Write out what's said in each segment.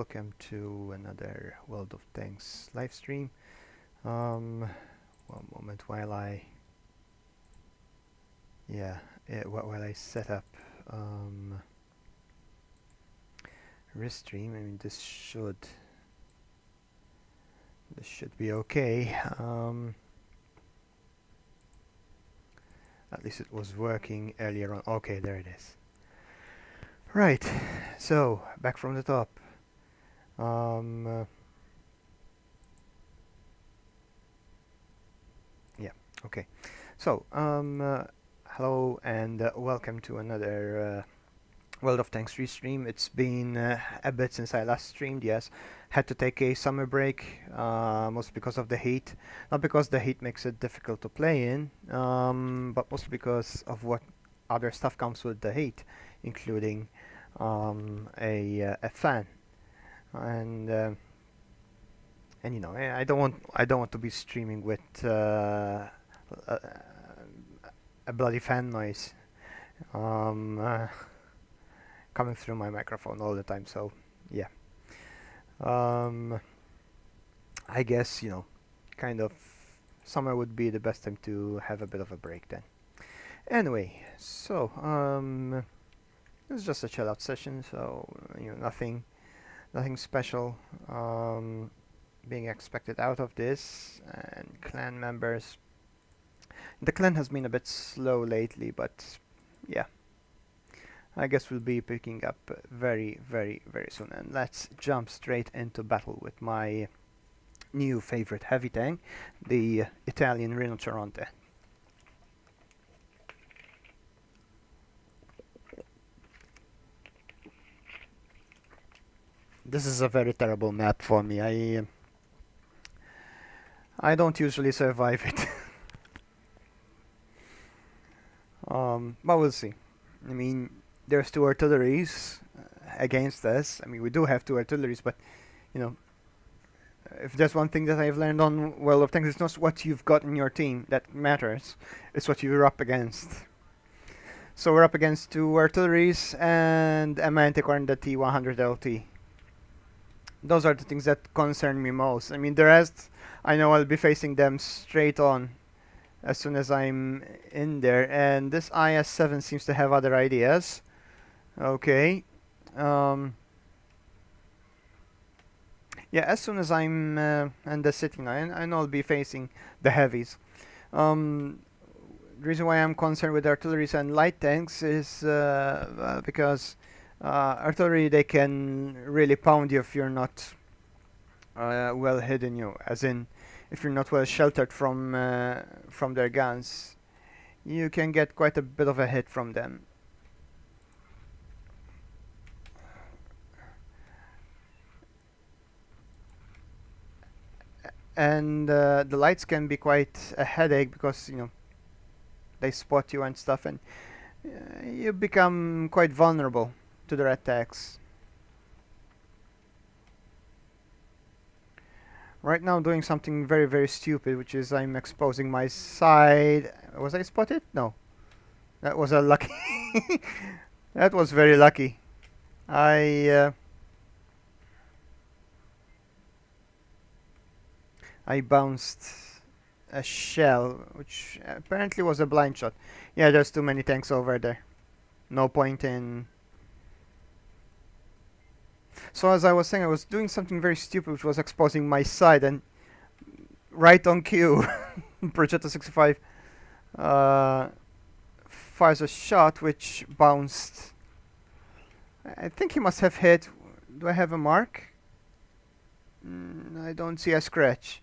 welcome to another World of Tanks live stream. One moment while I while I set up Restream. I mean, this should be okay. At least it was working earlier on. Okay, there it is. Right, so back from the top. Yeah, okay. So, hello and welcome to another World of Tanks restream. It's been a bit since I last streamed, yes. Had to take a summer break, mostly because of the heat. Not because the heat makes it difficult to play in, but mostly because of what other stuff comes with the heat, including a fan. And you know, I don't want to be streaming with a, a bloody fan noise coming through my microphone all the time. So yeah, I guess, you know, kind of summer would be the best time to have a bit of a break then. Anyway, so it's just a chill out session, so you know, nothing special being expected out of this. And clan members, the clan has been a bit slow lately, but yeah, I guess we'll be picking up very soon. And let's jump straight into battle with my new favorite heavy tank, the Italian Rinoceronte. This is a very terrible map for me. I don't usually survive it. But we'll see. I mean, there's two artilleries against us. I mean, we do have two artilleries, but you know, if there's one thing that I've learned on World of Tanks, it's not what you've got in your team that matters. It's what you're up against. So we're up against two artilleries and a Manticore and the T100 LT. Those are the things that concern me most. I mean, the rest, I know I'll be facing them straight on as soon as I'm in there. And this IS-7 seems to have other ideas. Okay. Yeah, as soon as I'm in the city now, I know I'll be facing the heavies. The reason why I'm concerned with artilleries and light tanks is because artillery, they can really pound you if you're not well hidden, you know, as in if you're not well sheltered from their guns. You can get quite a bit of a hit from them. And the lights can be quite a headache because, you know, they spot you and stuff, and you become quite vulnerable to their attacks. Right now I'm doing something very stupid, which is I'm exposing my side. Was I spotted? No. That was a lucky... That was very lucky. I bounced a shell, which apparently was a blind shot. Yeah, there's too many tanks over there. No point in... So as I was saying, I was doing something very stupid, which was exposing my side, and right on cue, Progetto 65 fires a shot which bounced. I think he must have hit... Do I have a mark? I don't see a scratch.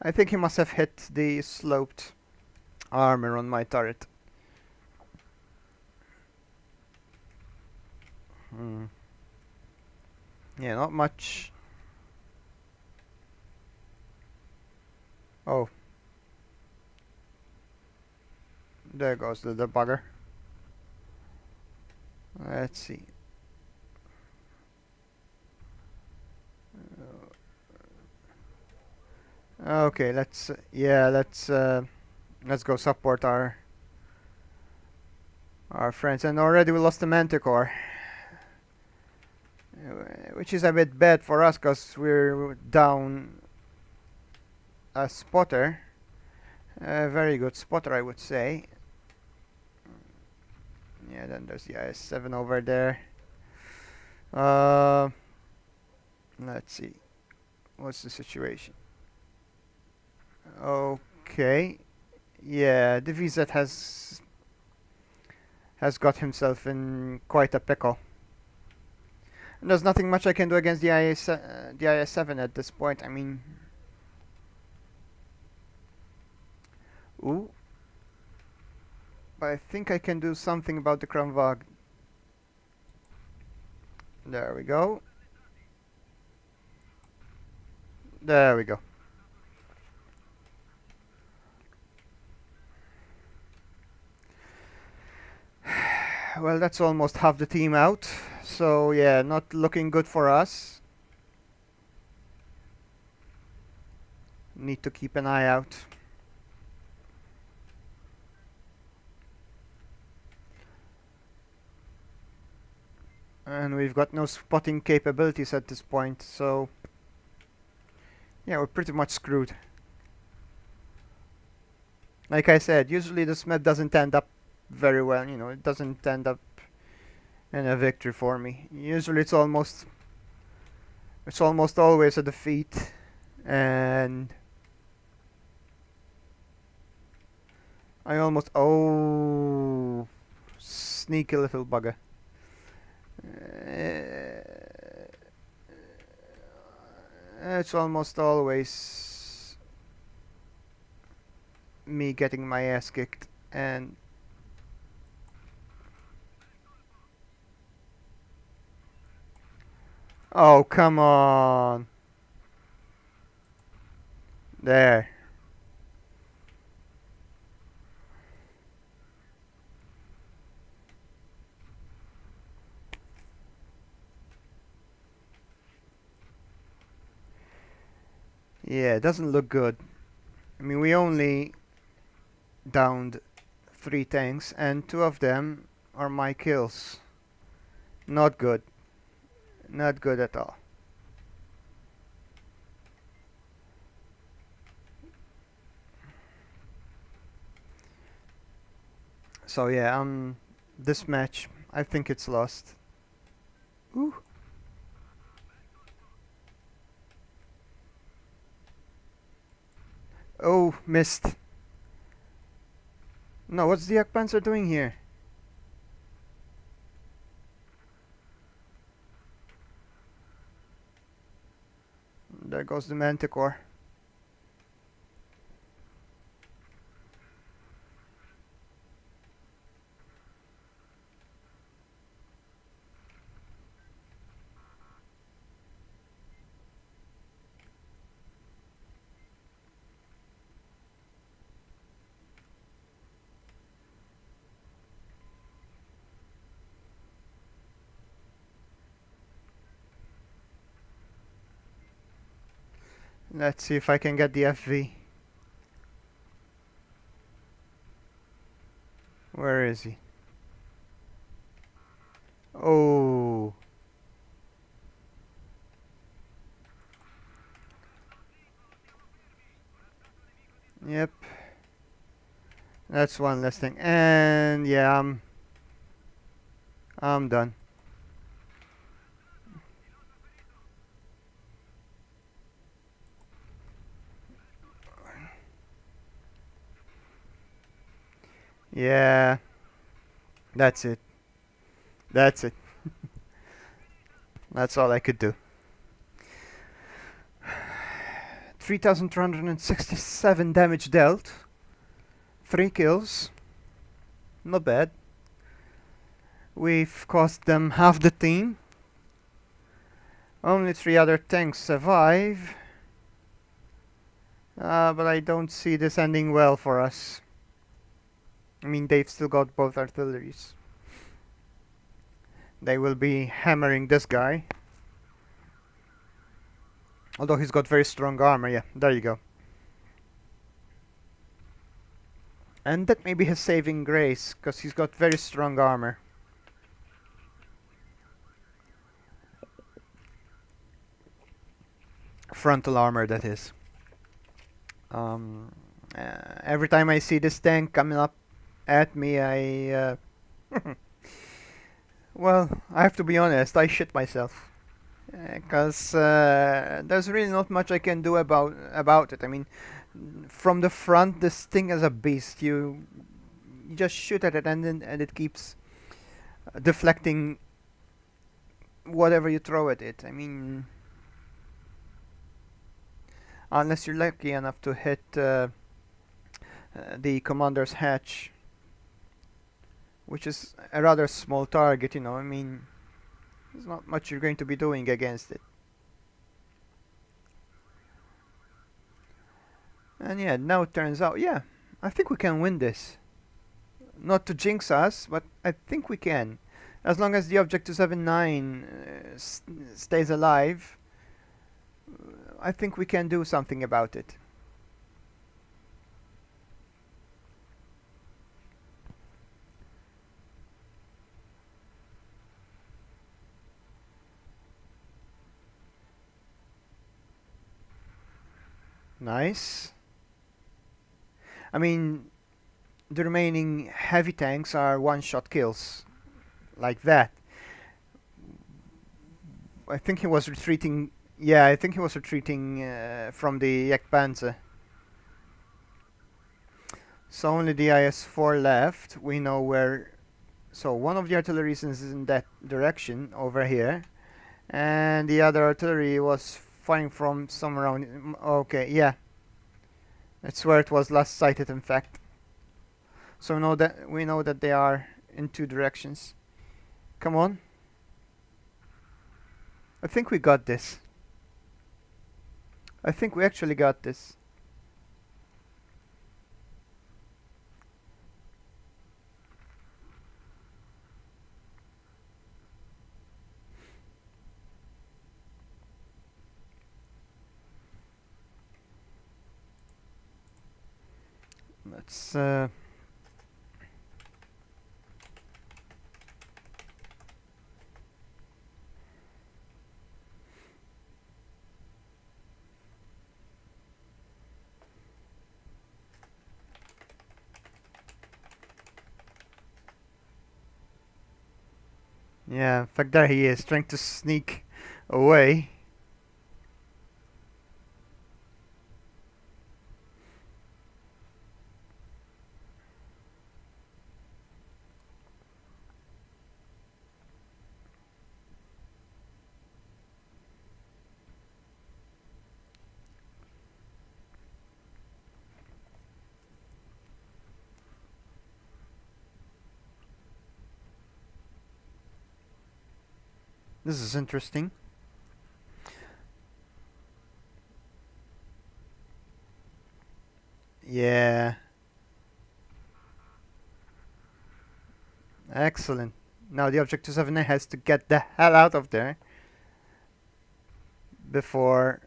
I think he must have hit the sloped armor on my turret. Yeah, not much. Oh. There goes the debugger. Let's see. Okay, let's let's go support our friends. And already we lost the Manticore. which is a bit bad for us because we're down a spotter, a very good spotter, I would say. Yeah, then there's the IS-7 over there. Let's see, what's the situation? Okay, yeah, the VZ has got himself in quite a pickle. And there's nothing much I can do against the IS-7 at this point. I mean, ooh, but I think I can do something about the Kramvag. There we go. There we go. Well, that's almost half the team out. So yeah, not looking good for us. Need to keep an eye out. And we've got no spotting capabilities at this point, so yeah, we're pretty much screwed. Like I said, usually this map doesn't end up very well, you know, it doesn't end up in a victory for me. Usually it's almost always a defeat, and I almost, oh, sneaky little bugger. It's almost always me getting my ass kicked, and oh, come on. There. Yeah, it doesn't look good. I mean, we only downed 3 tanks, and 2 of them are my kills. Not good. Not good at all. So yeah, this match, I think it's lost. Ooh. Oh, missed. No, what's the Jagdpanzer doing here? There goes the Manticore. Let's see if I can get the FV. Where is he? Oh. Yep. That's one less thing. And yeah, I'm done. Yeah. That's it. That's it. That's all I could do. 3,267 damage dealt. 3 kills. Not bad. We've cost them half the team. Only 3 other tanks survive. But I don't see this ending well for us. I mean, they've still got both artilleries. They will be hammering this guy. Although he's got very strong armor, yeah, there you go. And that may be his saving grace, because he's got very strong armor. frontal armor, that is. Um, every time I see this tank coming up at me, well, I have to be honest, I shit myself. Because there's really not much I can do about it. I mean, from the front, this thing is a beast. You just shoot at it, and it keeps deflecting whatever you throw at it. I mean, unless you're lucky enough to hit the commander's hatch, which is a rather small target, you know. I mean, there's not much you're going to be doing against it. And yeah, now it turns out, yeah, I think we can win this. Not to jinx us, but I think we can. As long as the Object 279 stays alive, I think we can do something about it. Nice. I mean, the remaining heavy tanks are one-shot kills. Like that. I think he was retreating. Yeah, I think he was retreating from the Jagdpanzer. So only the IS-4 left. We know where. So one of the artillery is in that direction over here, and the other artillery was firing from somewhere around. Okay, yeah, that's where it was last sighted. In fact, so we know that they are in two directions. Come on. I think we got this. I think we actually got this. Let's yeah, in fact there he is trying to sneak away. This is interesting. Yeah. Excellent. Now the Object 279 has to get the hell out of there before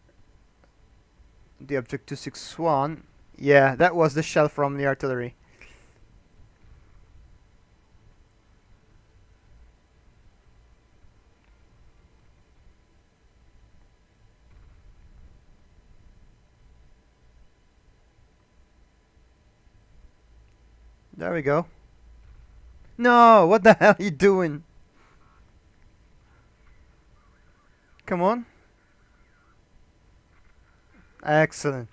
the Object 261. Yeah, that was the shell from the artillery. There we go. No, what the hell are you doing? Come on. Excellent.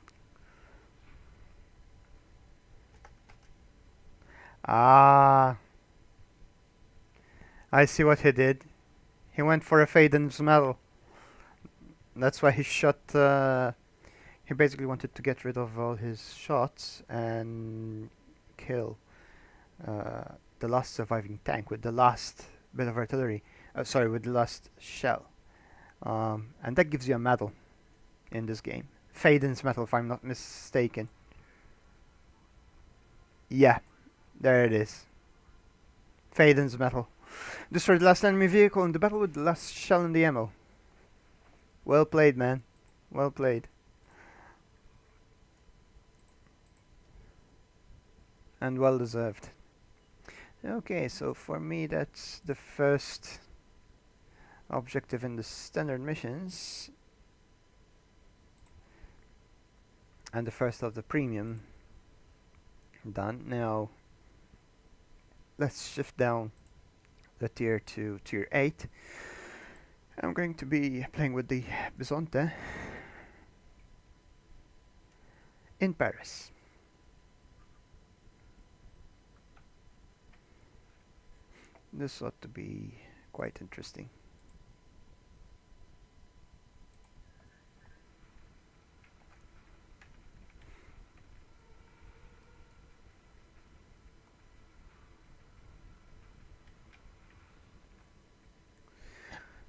Ah, I see what he did. He went for a Faden's medal. That's why he shot. He basically wanted to get rid of all his shots and kill the last surviving tank with the last bit of artillery. Sorry, with the last shell. And that gives you a medal in this game. Faden's medal, if I'm not mistaken. Yeah, there it is. Faden's medal. Destroyed the last enemy vehicle in the battle with the last shell in the ammo. Well played, man. Well played. And well deserved. Okay, so for me that's the first objective in the standard missions. And the first of the premium done. Now let's shift down the tier to tier 8. I'm going to be playing with the Bisonte in Paris. This ought to be quite interesting.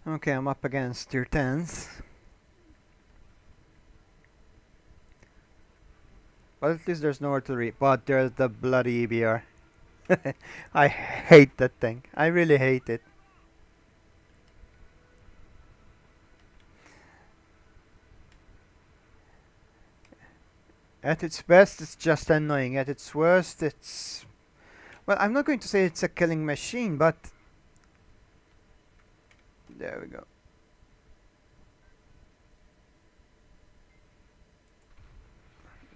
Okay, I'm up against tier 10s. But at least there's no artillery. But there's the bloody EBR. I hate that thing. I really hate it. At its best, it's just annoying. At its worst, it's... Well, I'm not going to say it's a killing machine, but... There we go.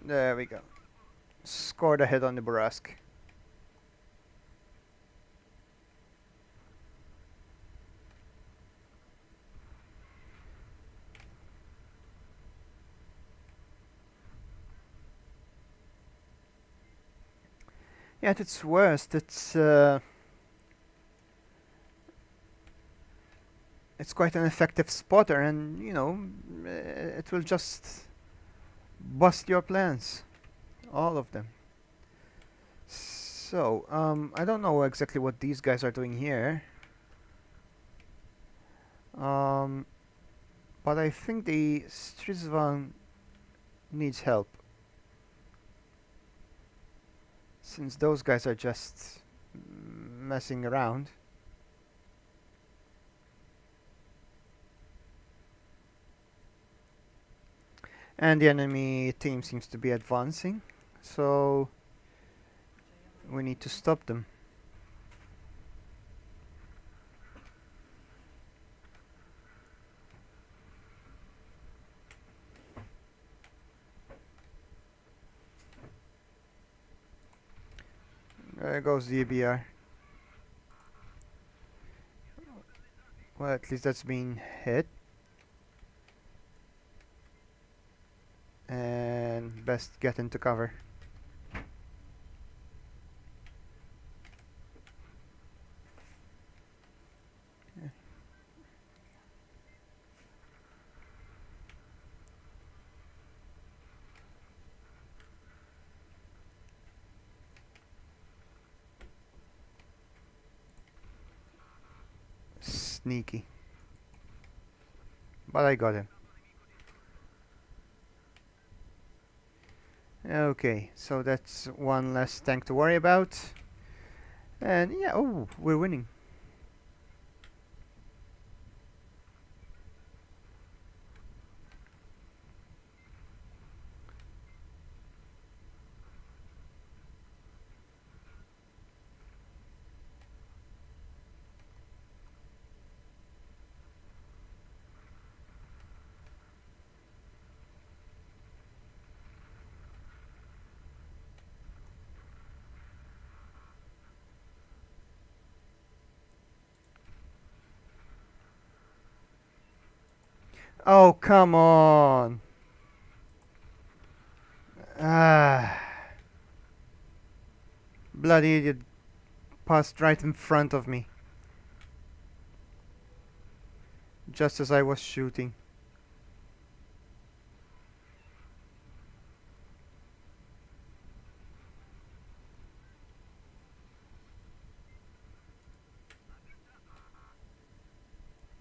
There we go. Scored a hit on the Bourrasque. Yeah, at its worst, it's quite an effective spotter, and you know, it will just bust your plans, all of them. So, I don't know exactly what these guys are doing here. But I think the Strizvan needs help, since those guys are just messing around. And the enemy team seems to be advancing, so we need to stop them. There goes the EBR. Well, at least that's been hit. And best get into cover. Sneaky. But I got him. Okay, so that's one less tank to worry about. And yeah, oh, we're winning. Oh, come on. Ah. Bloody idiot passed right in front of me. Just as I was shooting.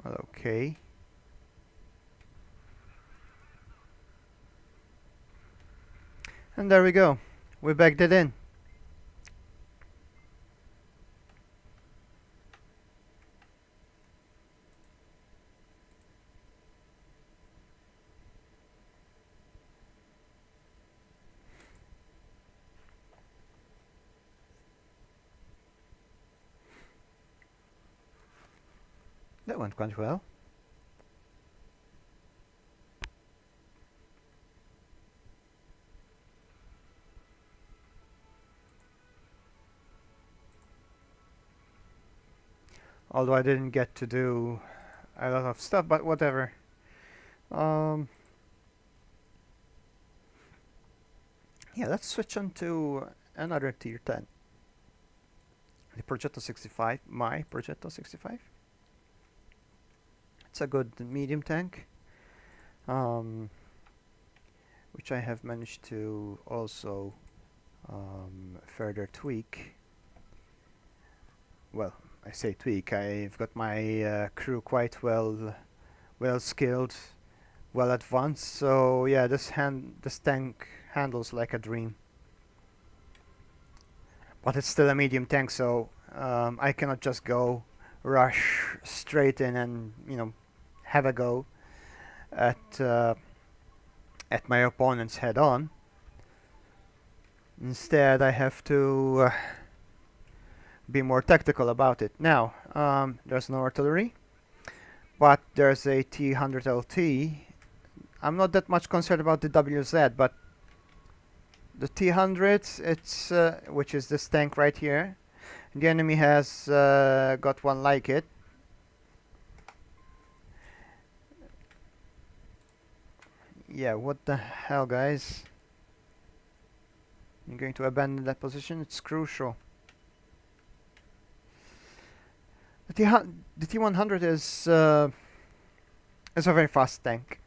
Well, okay. And there we go. We backed it in. That went quite well. Although I didn't get to do a lot of stuff, but whatever. Um, yeah, let's switch on to another tier 10. The Progetto 65, my Progetto 65. It's a good medium tank, which I have managed to also further tweak. Well, I say tweak. I've got my crew quite well skilled, well advanced. So yeah, this tank handles like a dream. But it's still a medium tank, so I cannot just go rush straight in and have a go at my opponents head on. Instead, I have to be more tactical about it. Now, there's no artillery, but there's a T100 LT. I'm not that much concerned about the WZ, but the T100, it's which is this tank right here. The enemy has got one like it. Yeah, what the hell, guys? You're going to abandon that position? It's crucial. The T100 is a very fast tank.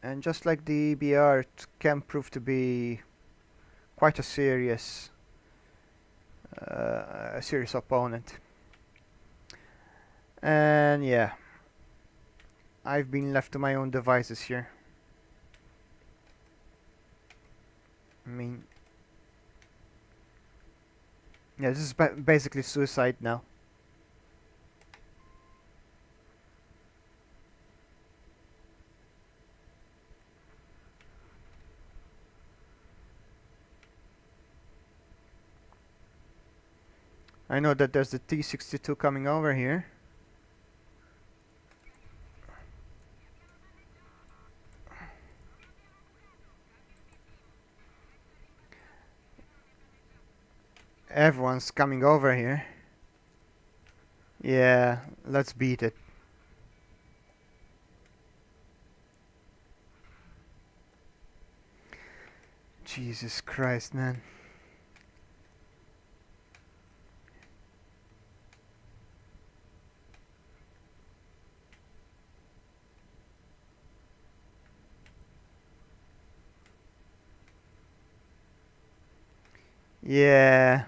And just like the BR, it can prove to be quite a serious opponent. And yeah, I've been left to my own devices here. I mean, yeah, this is basically suicide now. I know that there's the T62 coming over here. Everyone's coming over here. Yeah, let's beat it. Jesus Christ, man. Yeah.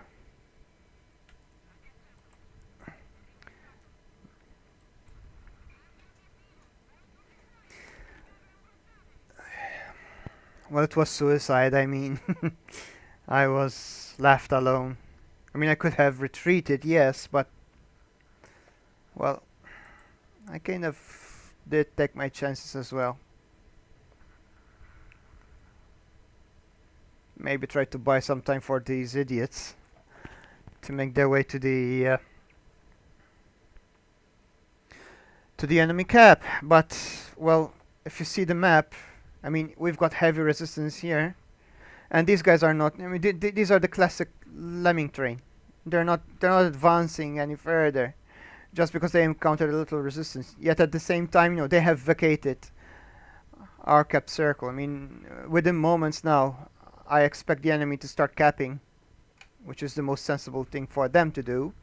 Well, it was suicide, I mean. I was left alone. I mean, I could have retreated, yes, but... Well, I kind of did take my chances as well. Maybe try to buy some time for these idiots to make their way to the enemy cap. But, well, if you see the map, I mean, we've got heavy resistance here. And these guys are not, I mean, these are the classic lemming train. They're not advancing any further just because they encountered a little resistance. Yet at the same time, they have vacated our cap circle. I mean, within moments now, I expect the enemy to start capping, which is the most sensible thing for them to do.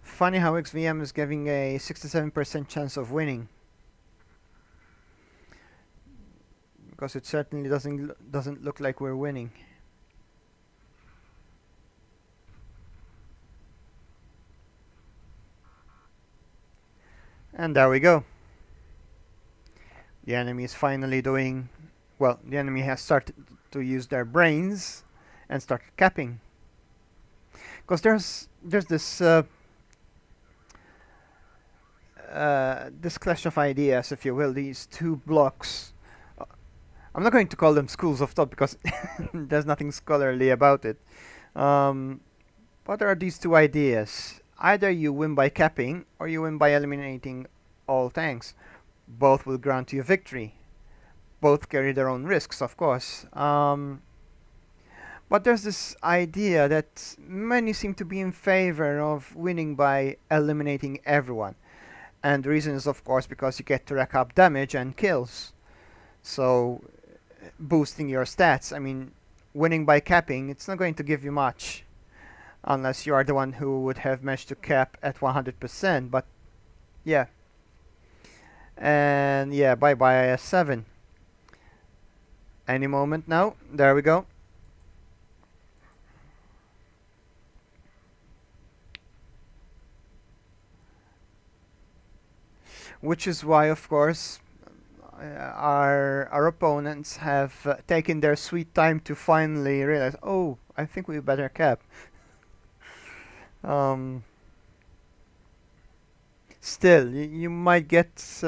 Funny how XVM is giving a 67% chance of winning, because it certainly doesn't look like we're winning. And there we go. The enemy is finally doing well. The enemy has started to use their brains and started capping, because there's this this clash of ideas, if you will, these two blocks I'm not going to call them schools of thought because there's nothing scholarly about it. Um, what are these two ideas? Either you win by capping or you win by eliminating all tanks. Both will grant you victory. Both carry their own risks, of course. But there's this idea that many seem to be in favor of winning by eliminating everyone. And the reason is, of course, because you get to rack up damage and kills. So, boosting your stats. I mean, winning by capping, it's not going to give you much. Unless you are the one who would have managed to cap at 100%. But, yeah. And, yeah, bye-bye a 7. Any moment now. There we go. Which is why, of course, our opponents have taken their sweet time to finally realize, oh, I think we better cap. Um, Still, you might get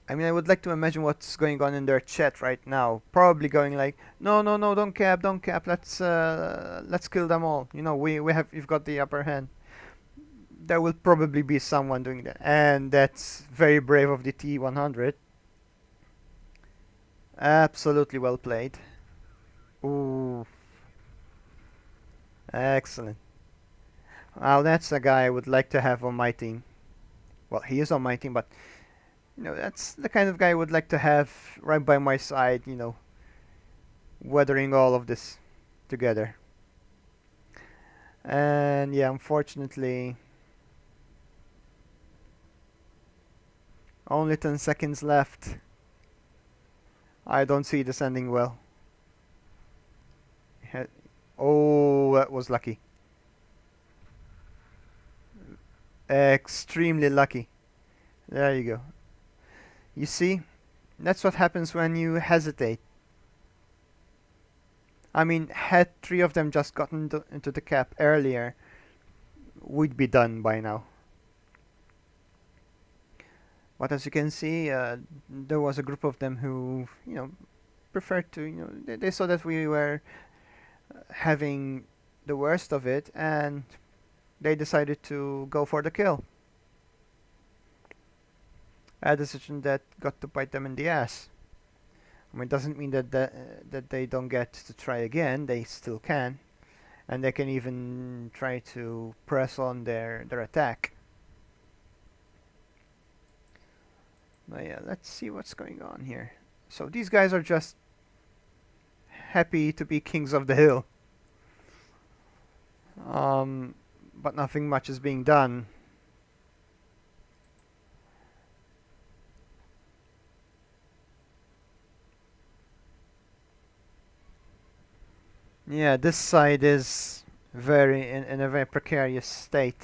I mean, I would like to imagine what's going on in their chat right now. Probably going like, no, no, no, don't cap, don't cap. Let's kill them all. You know, we've got the upper hand. There will probably be someone doing that, and that's very brave of the T100. Absolutely well played. Ooh, excellent. Now that's a guy I would like to have on my team. Well, he is on my team, but you know, that's the kind of guy I would like to have right by my side. You know, weathering all of this together. And yeah, unfortunately, only 10 seconds left. I don't see this ending well. Oh, that was lucky. Extremely lucky. There you go. You see, that's what happens when you hesitate. I mean, had 3 of them just gotten into the cap earlier, we'd be done by now. But as you can see, there was a group of them who, you know, preferred to, you know, they saw that we were having the worst of it, and they decided to go for the kill. A decision that got to bite them in the ass. I mean, it doesn't mean that they don't get to try again. They still can, and they can even try to press on their attack. But yeah, let's see what's going on here. So these guys are just happy to be kings of the hill. But nothing much is being done. Yeah, this side is very in a very precarious state.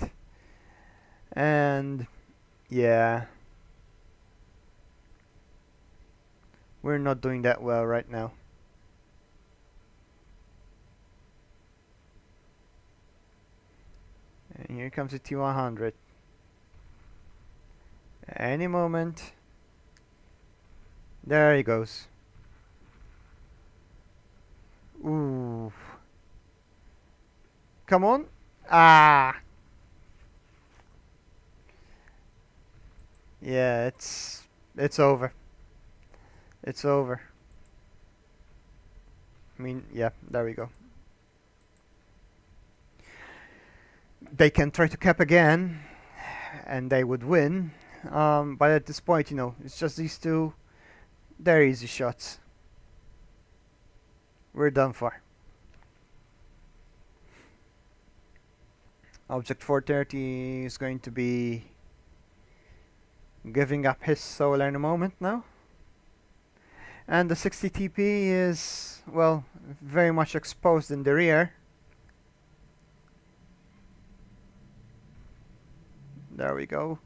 And yeah, we're not doing that well right now. And here comes the T100. Any moment. There he goes. Ooh. Come on. Ah. Yeah, it's over. It's over. I mean, yeah, there we go. They can try to cap again, and they would win. But at this point, you know, it's just these two. They're easy shots. We're done for. Object 430 is going to be giving up his solar in a moment now. And the 60 TP is, well, very much exposed in the rear. There we go.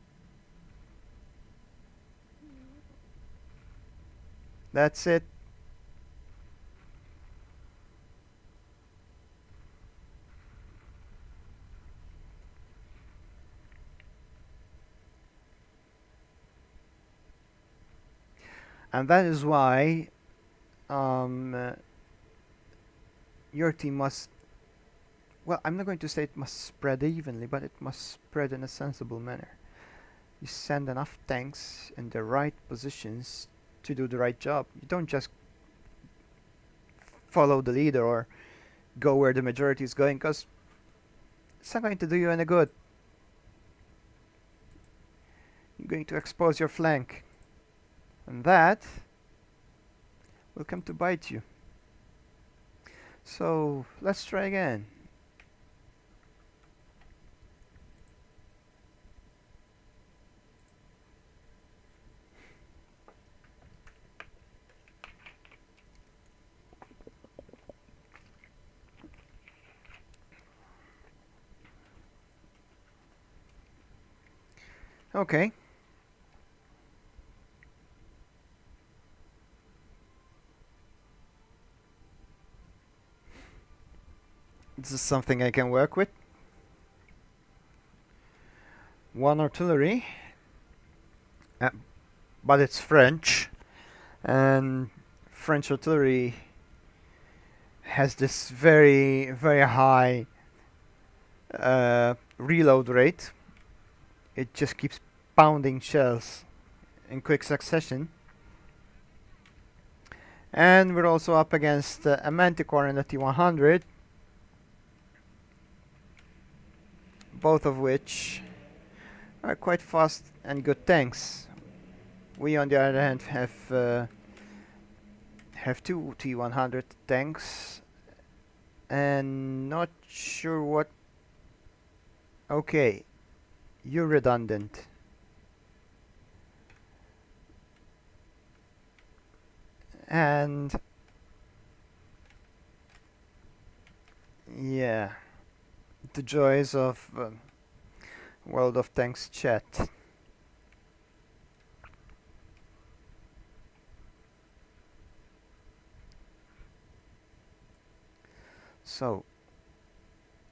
That's it. And that is why um, uh, your team must, well, I'm not going to say it must spread evenly, but it must spread in a sensible manner. You send enough tanks in the right positions to do the right job. You don't just follow the leader or go where the majority is going, because it's not going to do you any good. You're going to expose your flank, and that will come to bite you. So let's try again. Okay. This is something I can work with. One artillery, uh, but it's French, and French artillery has this very, very high reload rate. It just keeps pounding shells in quick succession. And we're also up against a Manticore and a T-100, both of which are quite fast and good tanks. We, on the other hand, have two T-100 tanks, and not sure what. Okay, you're redundant. And yeah, the joys of World of Tanks chat. So,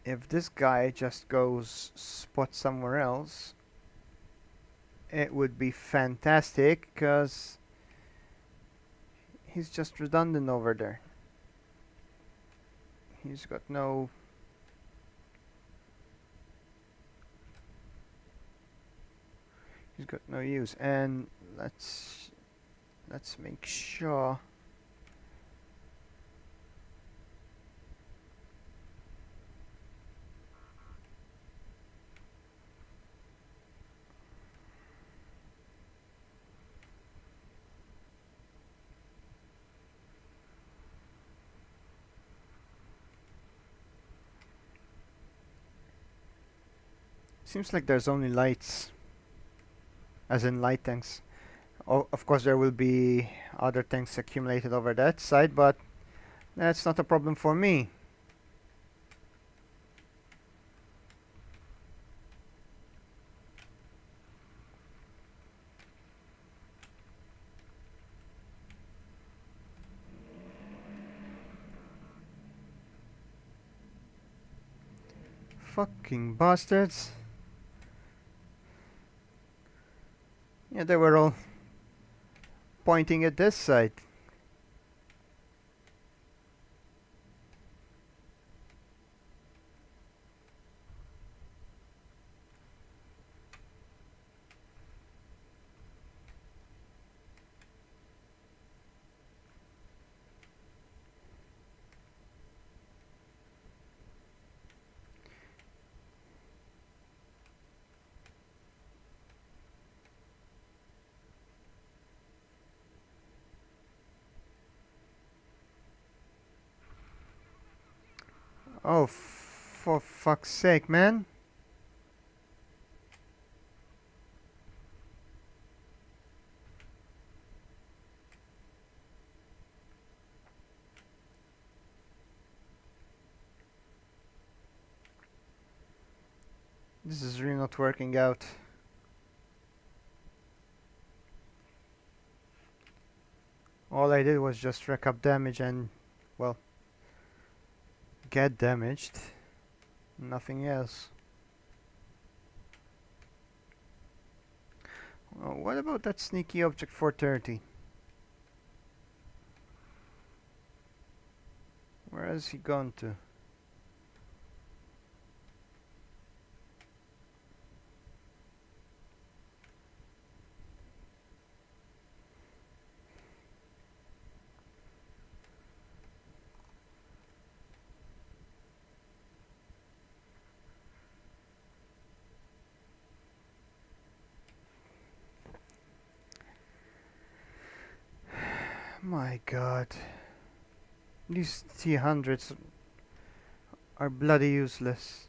if this guy just goes spot somewhere else, it would be fantastic, because he's just redundant over there. He's got no use. And let's make sure. Seems like there's only lights, as in light tanks. Oh, of course there will be other tanks accumulated over that side, but that's not a problem for me. Fucking bastards. Yeah, they were all pointing at this side. Oh, for fuck's sake, man. This is really not working out. All I did was just rack up damage and, well, get damaged. Nothing else. What about that sneaky object 430? Where has he gone to? My god. These T-100s are bloody useless.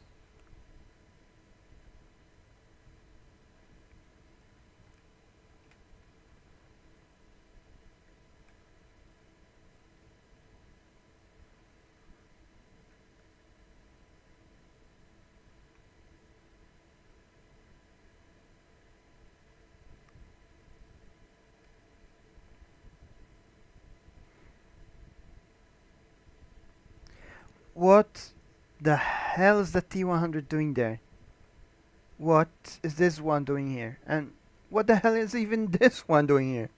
What the hell is the T-100 doing there? What is this one doing here? And what the hell is even this one doing here?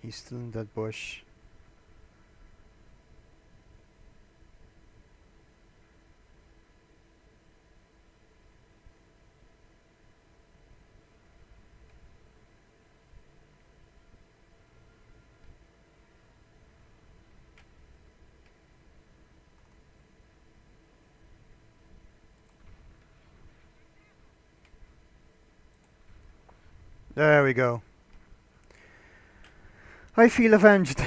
He's still in that bush. There we go. I feel avenged.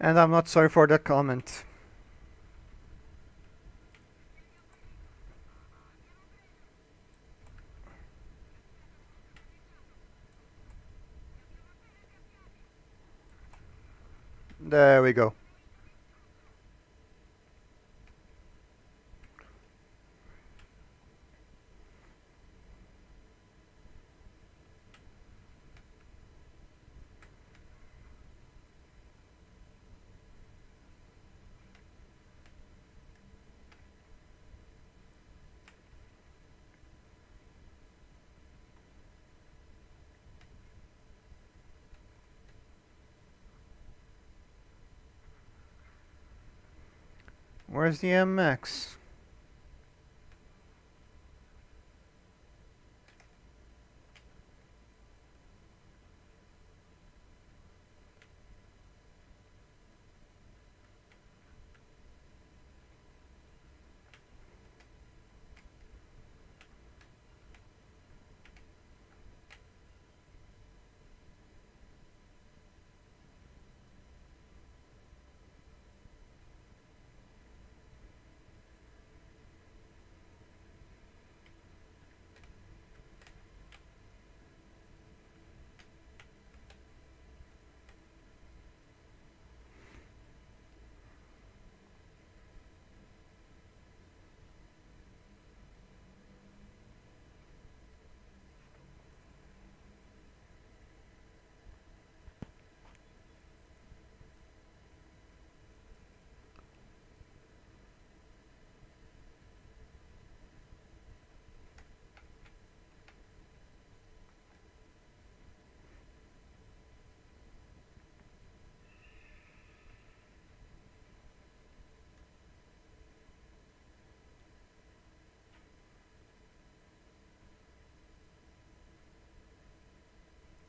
And I'm not sorry for that comment. There we go. Where's the MX?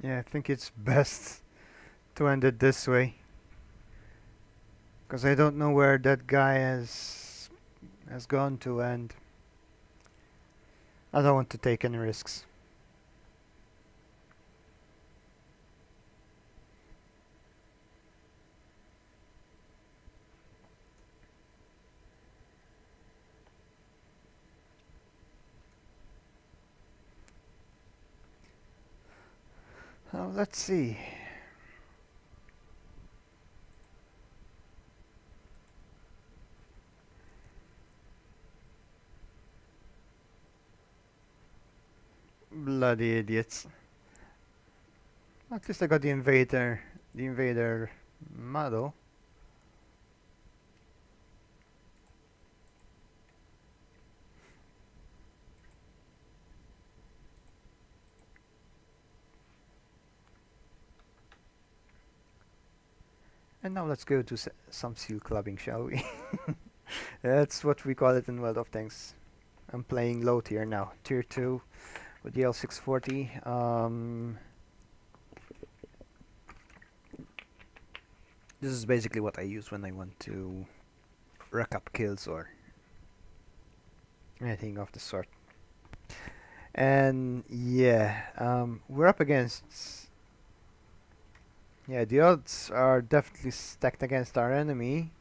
Yeah, I think it's best to end it this way. Because I don't know where that guy has gone to, and I don't want to take any risks. Let's see. Bloody idiots. At least I got the invader model. And now let's go to some seal clubbing, shall we? That's what we call it in World of Tanks. I'm playing low tier now, tier 2 with the L640. This is basically what I use when I want to rack up kills or anything of the sort. And yeah, we're up against. Yeah, the odds are definitely stacked against our enemy.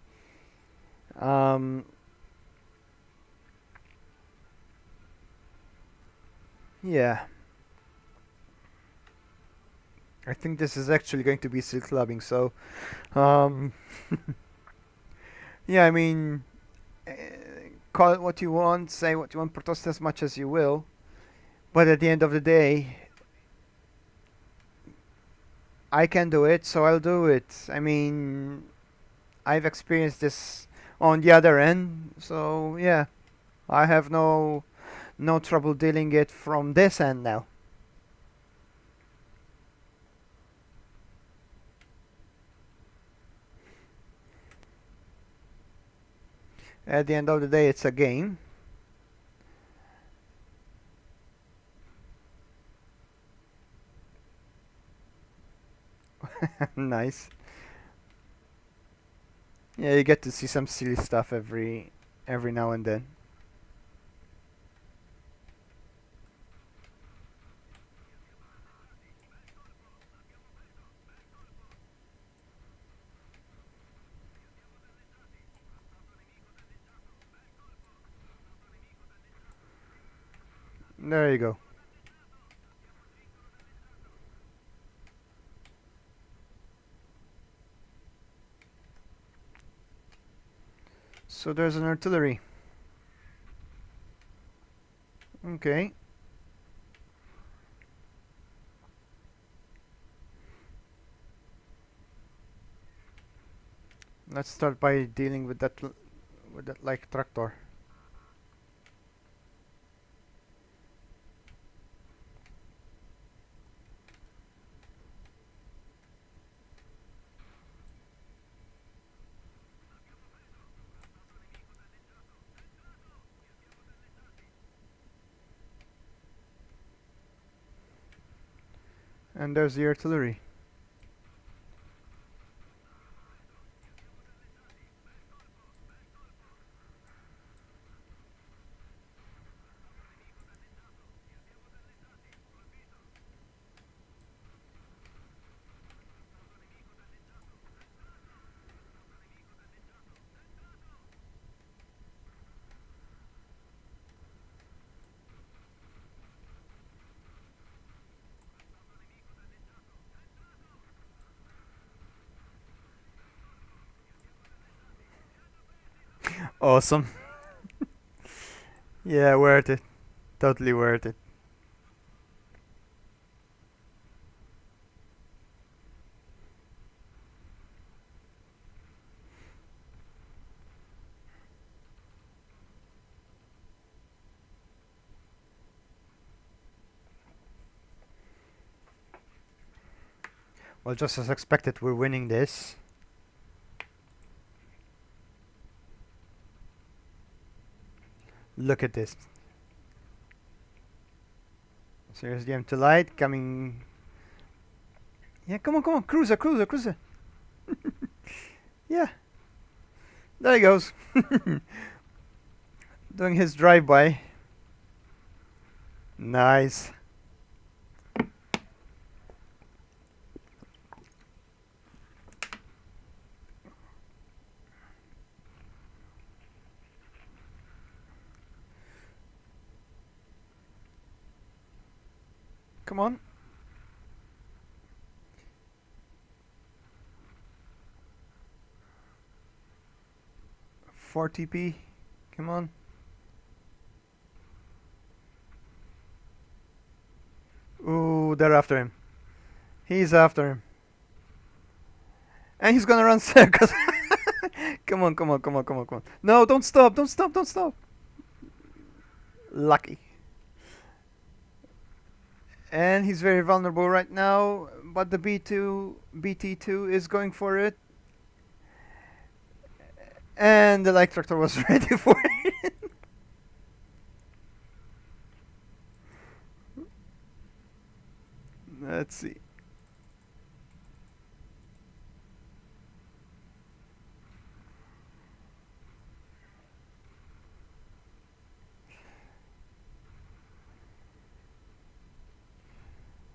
Yeah, I think this is actually going to be seal clubbing. So, um, yeah, I mean, uh, call it what you want, say what you want, protest as much as you will, but at the end of the day, I can do it, so I'll do it. I mean, I've experienced this on the other end, so yeah, I have no trouble dealing it from this end now. At the end of the day, it's a game. Nice. Yeah, you get to see some silly stuff every now and then. There you go. So there's an artillery. Okay. Let's start by dealing with that like tractor. And there's the artillery. Awesome. Yeah, worth it. Totally worth it. Well, just as expected, we're winning this. Look at this. Seriously, I'm too light. Coming. Yeah, come on, come on. Cruiser, cruiser, cruiser. Yeah, there he goes. Doing his drive-by. Nice. Come on. 40p. Come on. Ooh, they're after him. He's after him. And he's gonna run circles. Come on, come on, come on, come on, come on. No, don't stop, don't stop, don't stop. Lucky. And he's very vulnerable right now, but the BT2 is going for it. And the light tractor was ready for it. Let's see.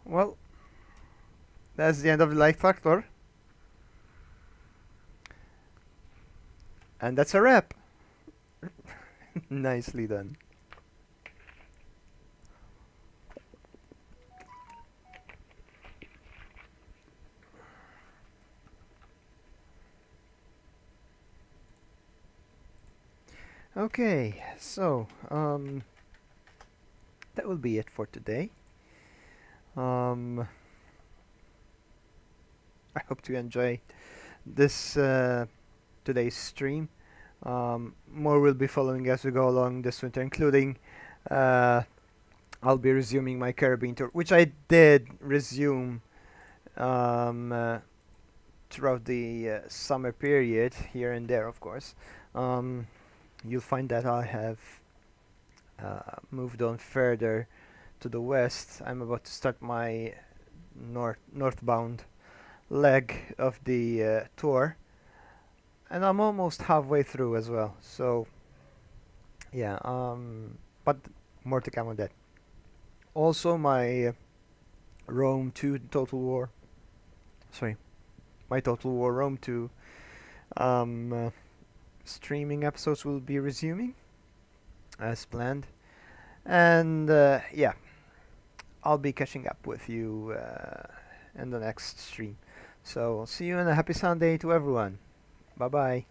Well, that's the end of the light tractor. And that's a wrap. Nicely done. Okay, so that will be it for today. I hope you enjoy this today's stream. More will be following as we go along this winter, including I'll be resuming my Caribbean tour, which I did resume throughout the summer period, here and there, of course. You'll find that I have moved on further to the west. I'm about to start my northbound leg of the tour, and I'm almost halfway through as well. So yeah, but more to come on that. Also, my Rome 2 Total War, sorry, my Total War Rome 2 streaming episodes will be resuming as planned, and yeah, I'll be catching up with you in the next stream. So see you and a happy Sunday to everyone. Bye bye.